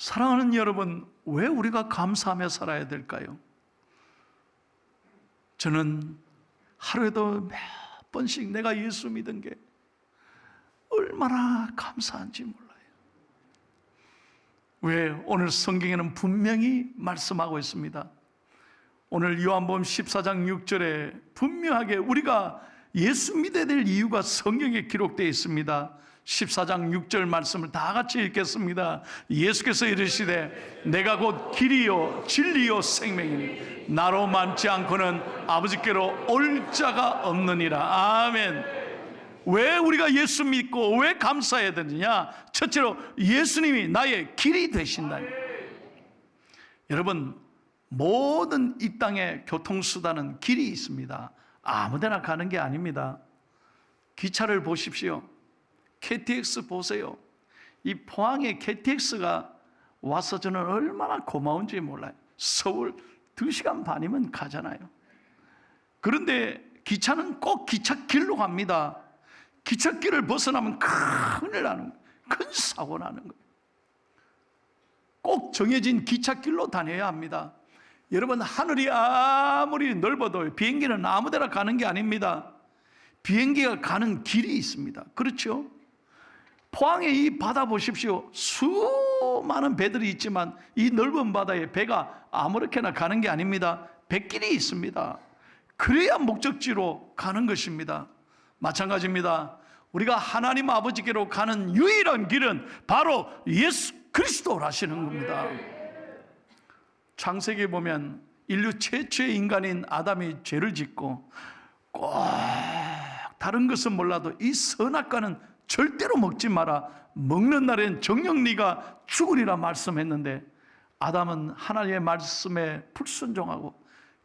사랑하는 여러분, 왜 우리가 감사하며 살아야 될까요? 저는 하루에도 몇 번씩 내가 예수 믿은 게 얼마나 감사한지 몰라요. 왜? 오늘 성경에는 분명히 말씀하고 있습니다. 오늘 요한복음 14장 6절에 분명하게 우리가 예수 믿어야 될 이유가 성경에 기록되어 있습니다. 14장 6절 말씀을 다 같이 읽겠습니다. 예수께서 이르시되 내가 곧 길이요 진리요 생명이니 나로 많지 않고는 아버지께로 올 자가 없느니라. 아멘. 왜 우리가 예수 믿고 왜 감사해야 되느냐? 첫째로 예수님이 나의 길이 되신다. 여러분, 모든 이 땅의 교통수단은 길이 있습니다. 아무데나 가는 게 아닙니다. 기차를 보십시오. KTX 보세요. 이 포항에 KTX가 와서 저는 얼마나 고마운지 몰라요. 서울 2시간 반이면 가잖아요. 그런데 기차는 꼭 기찻길로 갑니다. 기찻길을 벗어나면 큰일 나는 거예요. 큰 사고 나는 거예요. 꼭 정해진 기찻길로 다녀야 합니다. 여러분, 하늘이 아무리 넓어도 비행기는 아무데나 가는 게 아닙니다. 비행기가 가는 길이 있습니다. 그렇죠? 포항의 이 바다 보십시오. 수많은 배들이 있지만 이 넓은 바다에 배가 아무렇게나 가는 게 아닙니다. 배길이 있습니다. 그래야 목적지로 가는 것입니다. 마찬가지입니다. 우리가 하나님 아버지께로 가는 유일한 길은 바로 예수 그리스도라시는 겁니다. 창세기에 보면 인류 최초의 인간인 아담이 죄를 짓고 꼭 다른 것은 몰라도 이 선악과는 절대로 먹지 마라. 먹는 날엔 정녕 네가 죽으리라 말씀했는데 아담은 하나님의 말씀에 불순종하고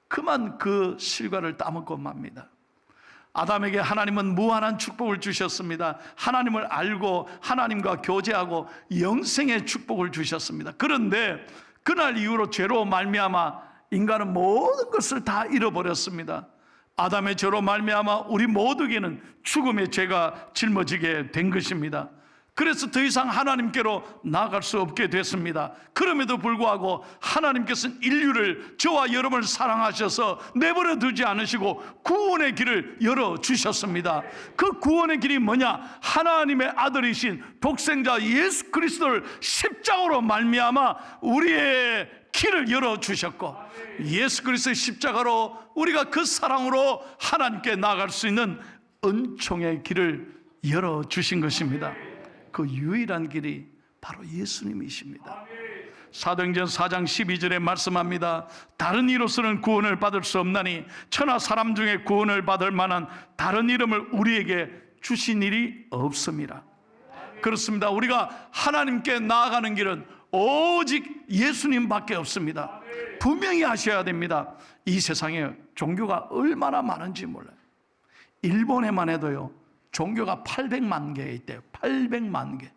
그만 그 실과를 따먹고 맙니다. 아담에게 하나님은 무한한 축복을 주셨습니다. 하나님을 알고 하나님과 교제하고 영생의 축복을 주셨습니다. 그런데 그날 이후로 죄로 말미암아 인간은 모든 것을 다 잃어버렸습니다. 아담의 죄로 말미암아 우리 모두에게는 죽음의 죄가 짊어지게 된 것입니다. 그래서 더 이상 하나님께로 나아갈 수 없게 됐습니다. 그럼에도 불구하고 하나님께서는 인류를, 저와 여러분을 사랑하셔서 내버려 두지 않으시고 구원의 길을 열어주셨습니다. 그 구원의 길이 뭐냐? 하나님의 아들이신 독생자 예수 그리스도를 십자가로 말미암아 우리의 길을 열어주셨고 예수 그리스도의 십자가로 우리가 그 사랑으로 하나님께 나아갈 수 있는 은총의 길을 열어주신 것입니다. 그 유일한 길이 바로 예수님이십니다. 사도행전 4장 12절에 말씀합니다. 다른 이로서는 구원을 받을 수 없나니 천하 사람 중에 구원을 받을 만한 다른 이름을 우리에게 주신 일이 없음이라. 그렇습니다. 우리가 하나님께 나아가는 길은 오직 예수님밖에 없습니다. 분명히 아셔야 됩니다. 이 세상에 종교가 얼마나 많은지 몰라요. 일본에만 해도요 종교가 800만 개 있대요. 800만 개.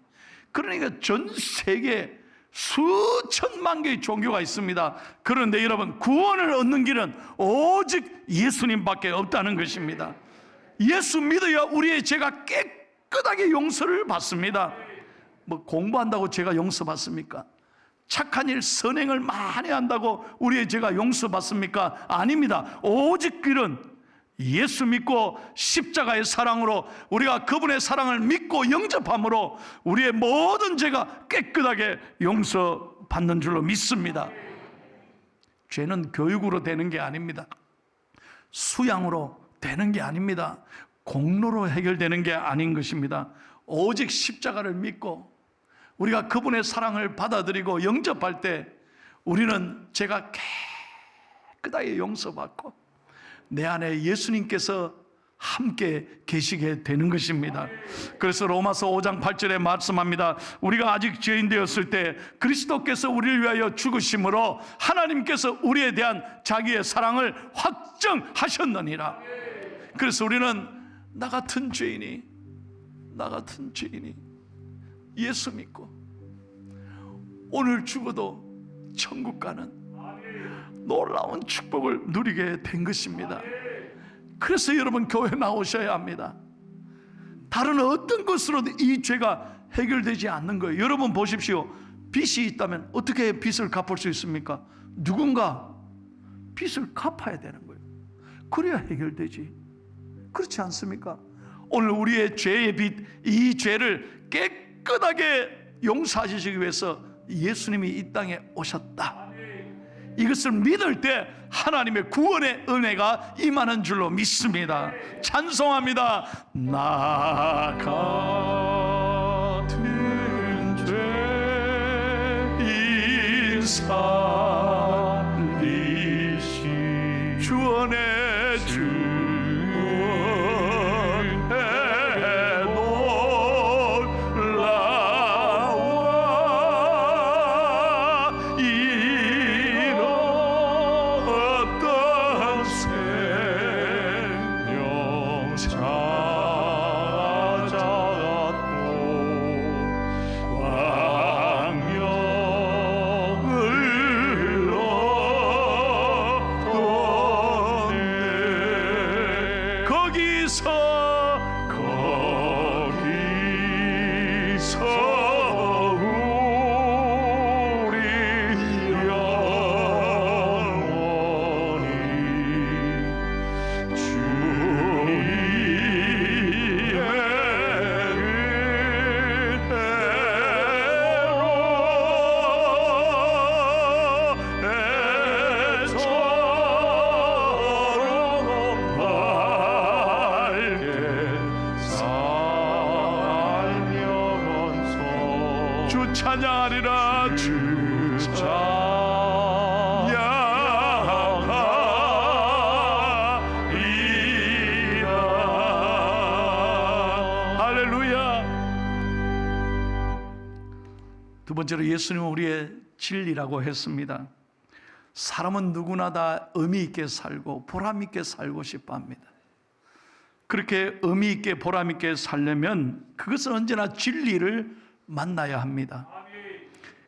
그러니까 전 세계 수천만 개의 종교가 있습니다. 그런데 여러분, 구원을 얻는 길은 오직 예수님밖에 없다는 것입니다. 예수 믿어야 우리의 죄가 깨끗하게 용서를 받습니다. 뭐 공부한다고 죄가 용서받습니까? 착한 일, 선행을 많이 한다고 우리의 죄가 용서받습니까? 아닙니다. 오직 길은 예수 믿고 십자가의 사랑으로 우리가 그분의 사랑을 믿고 영접함으로 우리의 모든 죄가 깨끗하게 용서받는 줄로 믿습니다. 죄는 교육으로 되는 게 아닙니다. 수양으로 되는 게 아닙니다. 공로로 해결되는 게 아닌 것입니다. 오직 십자가를 믿고 우리가 그분의 사랑을 받아들이고 영접할 때 우리는 죄가 깨끗하게 용서받고 내 안에 예수님께서 함께 계시게 되는 것입니다. 그래서 로마서 5장 8절에 말씀합니다. 우리가 아직 죄인 되었을 때 그리스도께서 우리를 위하여 죽으심으로 하나님께서 우리에 대한 자기의 사랑을 확정하셨느니라. 그래서 우리는 나 같은 죄인이 예수 믿고 오늘 죽어도 천국 가는 놀라운 축복을 누리게 된 것입니다. 그래서 여러분 교회 나오셔야 합니다. 다른 어떤 것으로도 이 죄가 해결되지 않는 거예요. 여러분 보십시오. 빚이 있다면 어떻게 빚을 갚을 수 있습니까? 누군가 빚을 갚아야 되는 거예요. 그래야 해결되지. 그렇지 않습니까? 오늘 우리의 죄의 빚, 이 죄를 깨끗하게 용서하시기 위해서 예수님이 이 땅에 오셨다. 이것을 믿을 때 하나님의 구원의 은혜가 임하는 줄로 믿습니다. 찬송합니다. 나 같은 죄인 살리시 주원의 주원의 놀라와 이런 어떤 생명 찾아갔고 광명을 얻었네. 거기서 우리 영원히 주님의 은혜로 주 찬양하리라. 주 찬양하리라. 할렐루야. 두 번째로 예수님은 우리의 진리라고 했습니다. 사람은 누구나 다 의미 있게 살고 보람 있게 살고 싶어 합니다. 그렇게 의미 있게 보람 있게 살려면 그것은 언제나 진리를 만나야 합니다.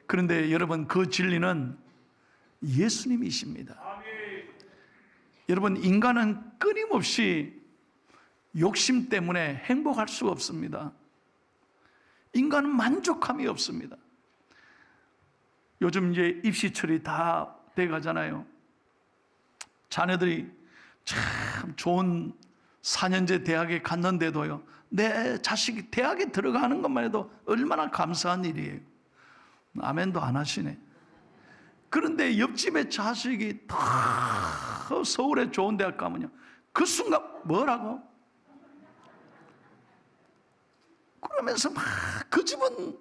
그런데 여러분, 그 진리는 예수님이십니다. 여러분, 인간은 끊임없이 욕심 때문에 행복할 수가 없습니다. 인간은 만족함이 없습니다. 요즘 이제 입시철이 다 돼가잖아요. 자녀들이 참 좋은 4년제 대학에 갔는데도요, 내 자식이 대학에 들어가는 것만 해도 얼마나 감사한 일이에요. 아멘도 안 하시네. 그런데 옆집에 자식이 더 서울에 좋은 대학 가면요, 그 순간 뭐라고? 그러면서 막 그 집은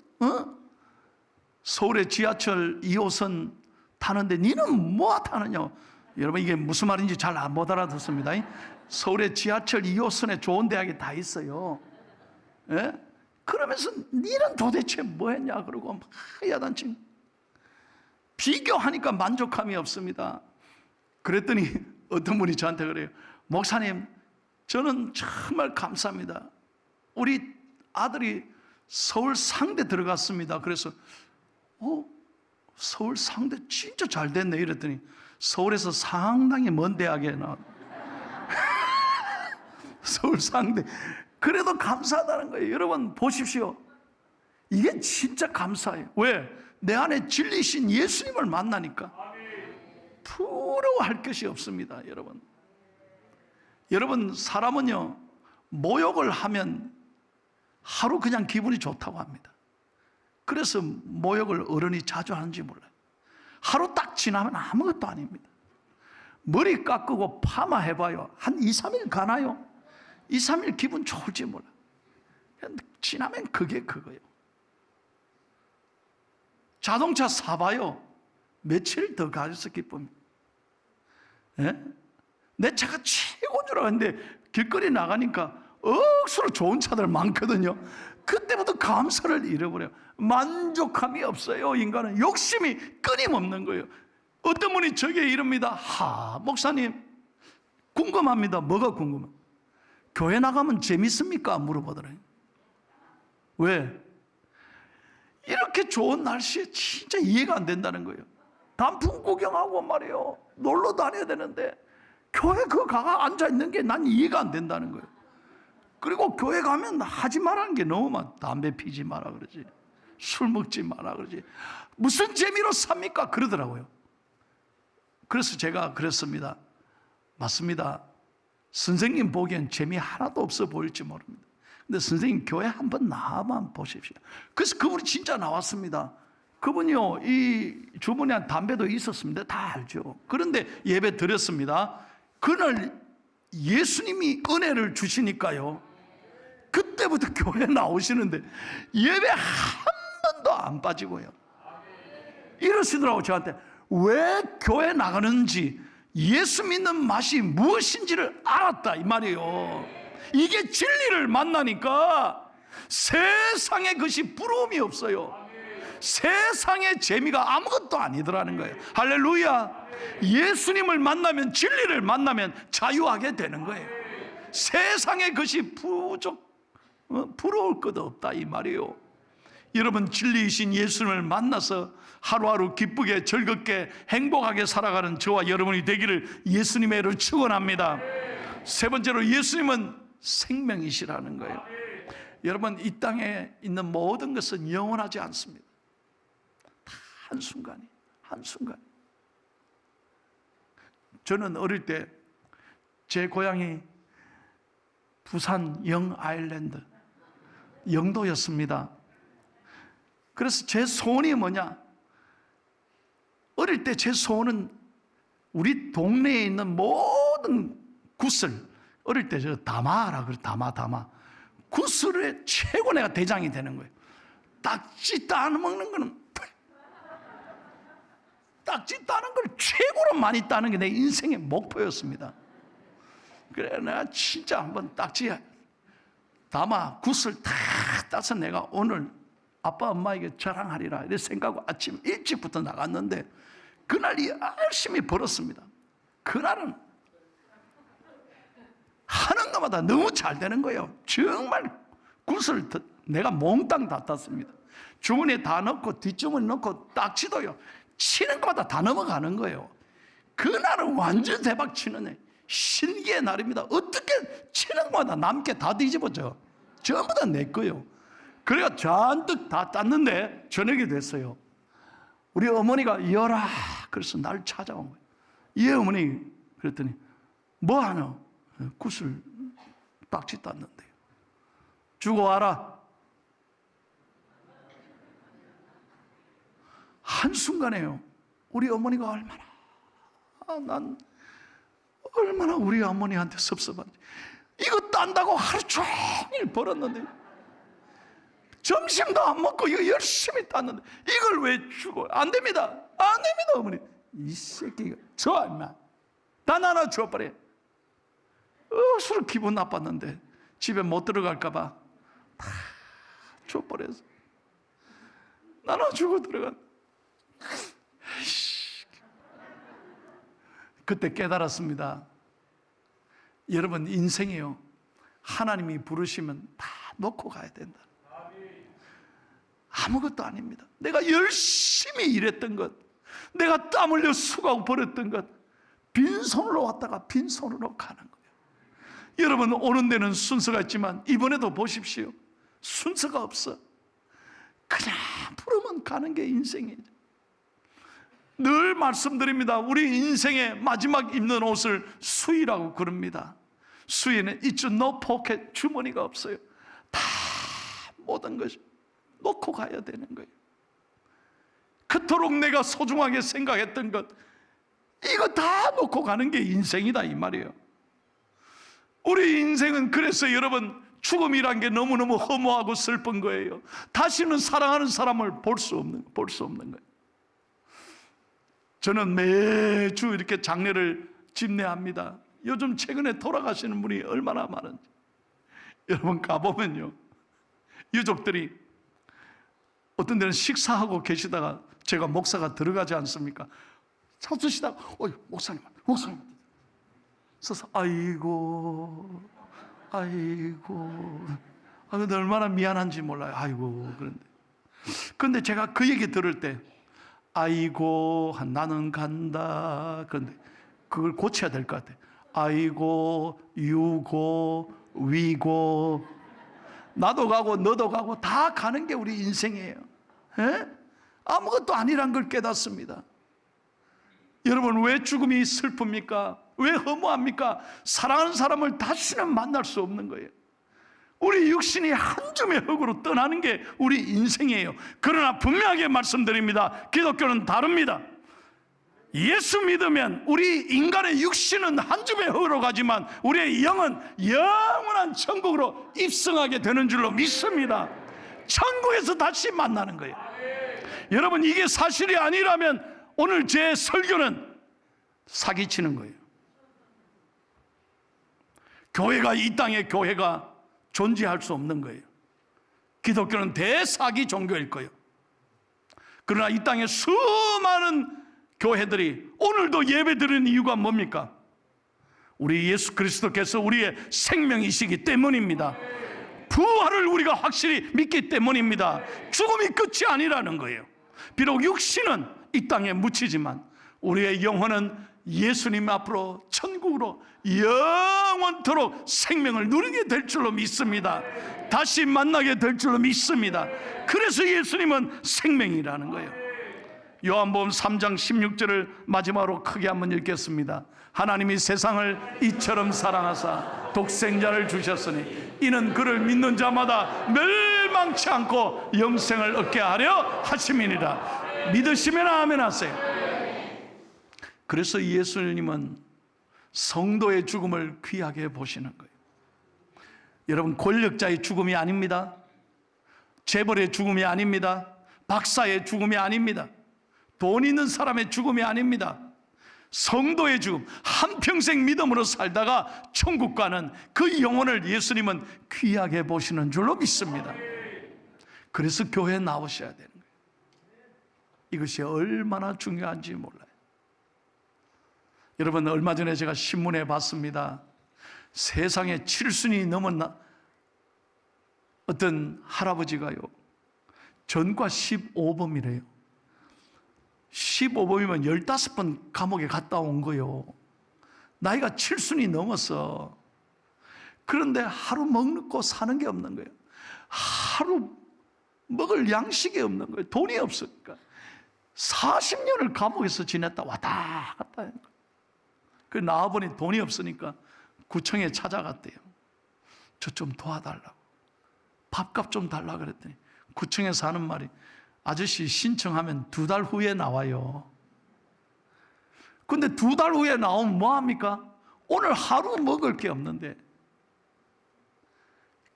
서울의 지하철 2호선 타는데 니는 뭐 타느냐? 여러분, 이게 무슨 말인지 잘 못 알아듣습니다. 서울의 지하철 2호선에 좋은 대학이 다 있어요. 예? 그러면서 니는 도대체 뭐 했냐? 그러고 막 야단치. 비교하니까 만족함이 없습니다. 그랬더니 어떤 분이 저한테 그래요. 목사님, 저는 정말 감사합니다. 우리 아들이 서울 상대 들어갔습니다. 그래서 서울 상대 진짜 잘 됐네 이랬더니 서울에서 상당히 먼 대학에 나왔. 서울 상대. 그래도 감사하다는 거예요. 여러분 보십시오. 이게 진짜 감사해요. 왜? 내 안에 진리신 예수님을 만나니까 부러워할 것이 없습니다. 여러분 사람은요, 모욕을 하면 하루 그냥 기분이 좋다고 합니다. 그래서 모욕을 어른이 자주 하는지 몰라요. 하루 딱 지나면 아무것도 아닙니다. 머리 깎고 파마해봐요. 한 2, 3일 가나요? 2, 3일 기분 좋을지 몰라요. 지나면 그게 그거예요. 자동차 사봐요. 며칠 더 가져서 기쁩니다. 예? 내 차가 최고인 줄 알았는데 길거리 나가니까 억수로 좋은 차들 많거든요. 그때부터 감사를 잃어버려요. 만족함이 없어요. 인간은 욕심이 끊임없는 거예요. 어떤 분이 저에게 이럽니다. 목사님 궁금합니다. 뭐가 궁금해? 교회 나가면 재밌습니까? 물어보더래요. 왜? 이렇게 좋은 날씨에 진짜 이해가 안 된다는 거예요. 단풍 구경하고 말이에요, 놀러 다녀야 되는데 교회 그 가가 앉아있는 게 난 이해가 안 된다는 거예요. 그리고 교회 가면 하지 말라는 게 너무 많아. 담배 피지 마라 그러지, 술 먹지 마라 그러지. 무슨 재미로 삽니까? 그러더라고요. 그래서 제가 그랬습니다. 맞습니다. 선생님 보기엔 재미 하나도 없어 보일지 모릅니다. 근데 선생님 교회 한번 나와만 보십시오. 그래서 그분이 진짜 나왔습니다. 그분이요, 이 주머니에 담배도 있었습니다. 다 알죠. 그런데 예배 드렸습니다. 그날 예수님이 은혜를 주시니까요, 그때부터 교회 나오시는데 예배 한 번도 안 빠지고요. 이러시더라고. 저한테 왜 교회 나가는지, 예수 믿는 맛이 무엇인지를 알았다 이 말이에요. 이게 진리를 만나니까 세상에 것이 부러움이 없어요. 세상의 재미가 아무것도 아니더라는 거예요. 할렐루야. 예수님을 만나면, 진리를 만나면 자유하게 되는 거예요. 세상의 것이 부러울 것 없다 이 말이에요. 여러분, 진리이신 예수님을 만나서 하루하루 기쁘게 즐겁게 행복하게 살아가는 저와 여러분이 되기를 예수님의 이름으로 축원합니다. 세 번째로, 예수님은 생명이시라는 거예요. 여러분, 이 땅에 있는 모든 것은 영원하지 않습니다. 다 한순간이. 저는 어릴 때 제 고향이 부산 영아일랜드 영도였습니다. 그래서 제 소원이 뭐냐? 어릴 때 제 소원은 우리 동네에 있는 모든 굿을, 어릴 때 저 다마라 그래, 다마 굿을의 최고 내가 대장이 되는 거예요. 딱지 따먹는 거는, 딱지 따는 걸 최고로 많이 따는 게 내 인생의 목표였습니다. 그래, 내가 진짜 한번 딱지 다마 굿을 다 따서 내가 오늘 아빠 엄마에게 자랑하리라 이렇게 생각하고 아침 일찍부터 나갔는데, 그날이 열심히 벌었습니다. 그날은 하는 것마다 너무 잘 되는 거예요. 정말 굿을 내가 몽땅 다 땄습니다. 주머니에 다 넣고 뒷주머니 넣고 딱지도요, 치는 것마다 다 넘어가는 거예요. 그날은 완전 대박 치는 애, 신기의 날입니다. 어떻게 치는 것마다 남게 다 뒤집어져. 전부 다 내 거예요. 그래가 잔뜩 다 땄는데 저녁이 됐어요. 우리 어머니가 이어라 그래서 날 찾아온 거예요. 예 어머니, 그랬더니 뭐 하노? 굿을 딱지 땄는데요. 주고 와라. 한순간에요, 우리 어머니가 얼마나 우리 어머니한테 섭섭한지. 이거 딴다고 하루 종일 벌었는데, 점심도 안 먹고 이거 열심히 땄는데 이걸 왜 주고? 안 됩니다. 안 됩니다. 어머니, 이 새끼가 줘 임마. 단 하나 줘버려. 서로 기분 나빴는데 집에 못 들어갈까 봐 다 줘버려서 나눠주고 들어간. 그때 깨달았습니다. 여러분, 인생이요, 하나님이 부르시면 다 놓고 가야 된다. 아무것도 아닙니다. 내가 열심히 일했던 것, 내가 땀 흘려 수고하고 벌었던 것, 빈손으로 왔다가 빈손으로 가는 거예요. 여러분, 오는 데는 순서가 있지만 이번에도 보십시오. 순서가 없어. 그냥 부르면 가는 게 인생이죠. 늘 말씀드립니다. 우리 인생의 마지막 입는 옷을 수의라고 그럽니다. 수의는 It's no pocket, 주머니가 없어요. 다 모든 것이 놓고 가야 되는 거예요. 그토록 내가 소중하게 생각했던 것, 이거 다 놓고 가는 게 인생이다 이 말이에요. 우리 인생은 그래서 여러분, 죽음이란 게 너무너무 허무하고 슬픈 거예요. 다시는 사랑하는 사람을 볼 수 없는 거예요. 저는 매주 이렇게 장례를 집례합니다. 요즘 최근에 돌아가시는 분이 얼마나 많은지. 여러분, 가보면요, 유족들이 어떤 데는 식사하고 계시다가 제가 목사가 들어가지 않습니까? 찾으시다가 목사님 서서 아이고 근데 얼마나 미안한지 몰라요. 아이고. 그런데 제가 그 얘기 들을 때 아이고 나는 간다. 그런데 그걸 고쳐야 될 것 같아요. 아이고, 유고, 위고, 나도 가고 너도 가고 다 가는 게 우리 인생이에요. 에? 아무것도 아니란 걸 깨닫습니다. 여러분, 왜 죽음이 슬픕니까? 왜 허무합니까? 사랑하는 사람을 다시는 만날 수 없는 거예요. 우리 육신이 한 줌의 흙으로 떠나는 게 우리 인생이에요. 그러나 분명하게 말씀드립니다. 기독교는 다릅니다. 예수 믿으면 우리 인간의 육신은 한 줌의 흙으로 가지만 우리의 영은 영원한 천국으로 입성하게 되는 줄로 믿습니다. 천국에서 다시 만나는 거예요. 여러분, 이게 사실이 아니라면 오늘 제 설교는 사기치는 거예요. 교회가, 이 땅에 교회가 존재할 수 없는 거예요. 기독교는 대사기 종교일 거예요. 그러나 이 땅에 수많은 교회들이 오늘도 예배드리는 이유가 뭡니까? 우리 예수 그리스도께서 우리의 생명이시기 때문입니다. 부활을 우리가 확실히 믿기 때문입니다. 죽음이 끝이 아니라는 거예요. 비록 육신은 이 땅에 묻히지만 우리의 영혼은 예수님 앞으로 천국으로 영원토록 생명을 누리게 될 줄로 믿습니다. 다시 만나게 될 줄로 믿습니다. 그래서 예수님은 생명이라는 거예요. 요한복음 3장 16절을 마지막으로 크게 한번 읽겠습니다. 하나님이 세상을 이처럼 사랑하사 독생자를 주셨으니 이는 그를 믿는 자마다 멸망치 않고 영생을 얻게 하려 하심이니라. 믿으시면 아멘 하세요. 그래서 예수님은 성도의 죽음을 귀하게 보시는 거예요. 여러분, 권력자의 죽음이 아닙니다. 재벌의 죽음이 아닙니다. 박사의 죽음이 아닙니다. 돈 있는 사람의 죽음이 아닙니다. 성도의 죽음, 한평생 믿음으로 살다가 천국 가는 그 영혼을 예수님은 귀하게 보시는 줄로 믿습니다. 그래서 교회에 나오셔야 되는 거예요. 이것이 얼마나 중요한지 몰라요. 여러분, 얼마 전에 제가 신문에 봤습니다. 세상에 7순이 넘은 어떤 할아버지가요, 전과 15범이래요. 15범이면 15번 감옥에 갔다 온 거예요. 나이가 7순이 넘었어. 그런데 하루 먹고 사는 게 없는 거예요. 하루 먹을 양식이 없는 거예요. 돈이 없으니까. 40년을 감옥에서 지냈다 왔다 갔다 하는 거예요. 그 나와보니 돈이 없으니까 구청에 찾아갔대요. 저 좀 도와달라고. 밥값 좀 달라고 그랬더니 구청에서 하는 말이, 아저씨 신청하면 2달 후에 나와요. 근데 2달 후에 나오면 뭐합니까? 오늘 하루 먹을 게 없는데.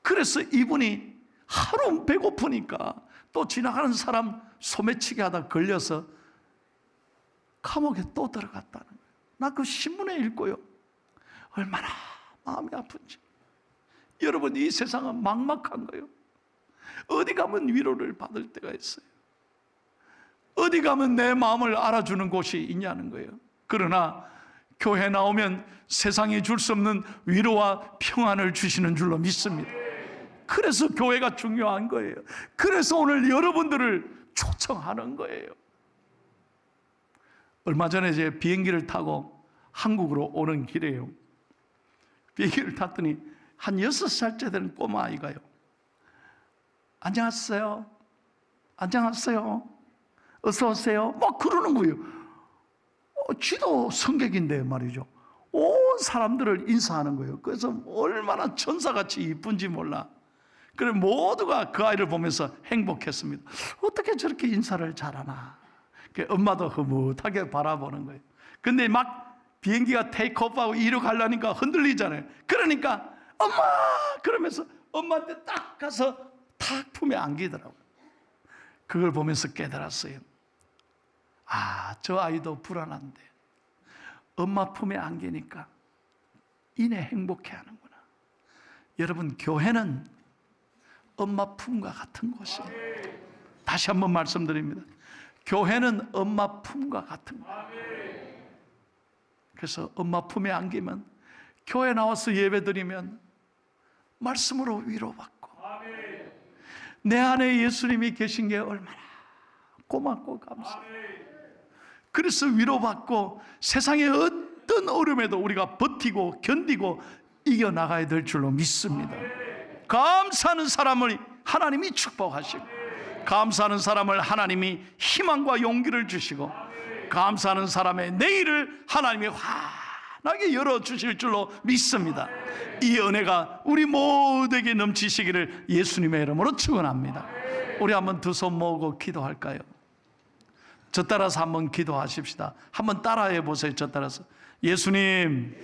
그래서 이분이 하루 배고프니까 또 지나가는 사람 소매치기 하다 걸려서 감옥에 또 들어갔다는 거예요. 나 그 신문에 읽고요, 얼마나 마음이 아픈지. 여러분, 이 세상은 막막한 거예요. 어디 가면 위로를 받을 때가 있어요. 어디 가면 내 마음을 알아주는 곳이 있냐는 거예요. 그러나 교회 나오면 세상이 줄 수 없는 위로와 평안을 주시는 줄로 믿습니다. 그래서 교회가 중요한 거예요. 그래서 오늘 여러분들을 초청하는 거예요. 얼마 전에 제 비행기를 타고 한국으로 오는 길이에요. 비행기를 탔더니 한 6살째 되는 꼬마 아이가요, 안녕하세요, 안녕하세요, 어서 오세요, 막 그러는 거예요. 쥐도 성객인데 말이죠. 온 사람들을 인사하는 거예요. 그래서 얼마나 천사같이 이쁜지 몰라. 그래 모두가 그 아이를 보면서 행복했습니다. 어떻게 저렇게 인사를 잘하나. 엄마도 흐뭇하게 바라보는 거예요. 근데 막 비행기가 테이크오프하고 이륙하려니까 흔들리잖아요. 그러니까 엄마! 그러면서 엄마한테 딱 가서 탁 품에 안기더라고요. 그걸 보면서 깨달았어요. 아, 저 아이도 불안한데 엄마 품에 안기니까 이내 행복해하는구나. 여러분, 교회는 엄마 품과 같은 곳이에요. 다시 한번 말씀드립니다. 교회는 엄마 품과 같은 거예요. 그래서 엄마 품에 안기면, 교회 나와서 예배드리면 말씀으로 위로받고, 내 안에 예수님이 계신 게 얼마나 고맙고 감사해요. 그래서 위로받고 세상의 어떤 어려움에도 우리가 버티고 견디고 이겨나가야 될 줄로 믿습니다. 감사하는 사람을 하나님이 축복하시고, 감사하는 사람을 하나님이 희망과 용기를 주시고, 감사하는 사람의 내일을 하나님이 환하게 열어주실 줄로 믿습니다. 이 은혜가 우리 모두에게 넘치시기를 예수님의 이름으로 축원합니다. 우리 한번 두 손 모으고 기도할까요? 저 따라서 한번 기도하십시다. 한번 따라해 보세요. 저 따라서. 예수님,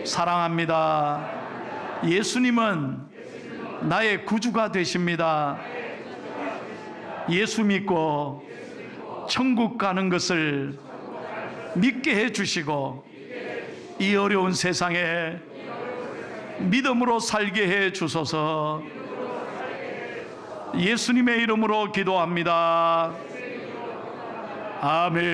사랑합니다. 예수님은 나의 구주가 되십니다. 예수 믿고 천국 가는 것을 믿게 해 주시고, 이 어려운 세상에 믿음으로 살게 해 주소서. 예수님의 이름으로 기도합니다. 아멘.